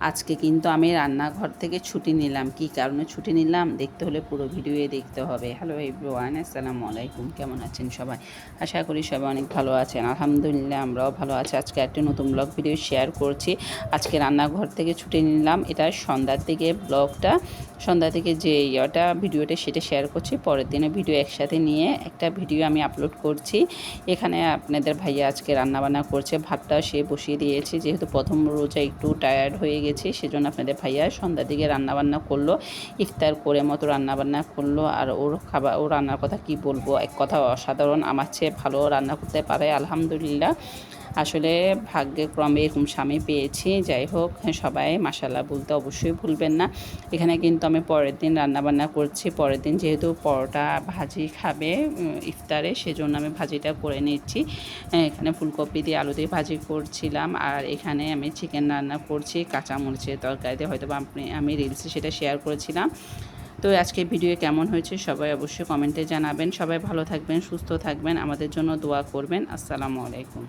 আজকে কিন্তু আমি রান্নাঘর থেকে ছুটি নিলাম। কী কারণে ছুটি নিলাম দেখতে হলে পুরো ভিডিওয়ে দেখতে হবে। হ্যালো এভরিওয়ান, আসসালামু আলাইকুম। কেমন আছেন সবাই? আশা করি সবাই অনেক ভালো আছেন। আলহামদুলিল্লাহ আমরাও ভালো আছি। আজকে একটা নতুন ব্লগ ভিডিও শেয়ার করছি। আজকে রান্নাঘর থেকে ছুটি নিলাম। এটা সন্ধ্যার দিকে ব্লগটা, সন্ধ্যা থেকে যে ভিডিওটা সেটা শেয়ার করছি। পরের দিনে ভিডিও একসাথে নিয়ে একটা ভিডিও আমি আপলোড করছি। এখানে আপনাদের ভাইয়া আজকে রান্নাবান্না করছে। ভাতটা সে বসিয়ে দিয়েছে, যেহেতু প্রথম রোজা একটু টায়ার্ড হয়ে গেছি, সেজন্য আপনাদের ভাইয়া সন্ধ্যার দিকে রান্নাবান্না করলো, ইফতার করে মতো রান্নাবান্না করলো। আর ওর খাবার, ও রান্নার কথা কি বলবো, এক কথা অসাধারণ। আমার চেয়ে ভালো রান্না করতে পারে আলহামদুলিল্লাহ। আসলে ভাগ্যক্রমে এরকম স্বামী পেয়েছি। যাই হোক, সবাই মাশাআল্লাহ বলতে অবশ্যই ভুলবেন না। এখানে কিন্তু আমি পরের দিন রান্নাবান্না করছি। পরের দিন যেহেতু পরোটা ভাজি খাবে ইফতারে, সেজন্য আমি ভাজিটা করে নিচ্ছি। এখানে ফুলকপি দিয়ে আলু দিয়ে ভাজি করছিলাম। আর এখানে আমি চিকেন রান্না করছি কাঁচামরিচের তরকারিতে, হয়তো আমি রিলসে সেটা শেয়ার করেছিলাম। তো আজকে ভিডিও কেমন হয়েছে সবাই অবশ্যই কমেন্টে জানাবেন। সবাই ভালো থাকবেন, সুস্থ থাকবেন, আমাদের জন্য দোয়া করবেন। আসসালামু আলাইকুম।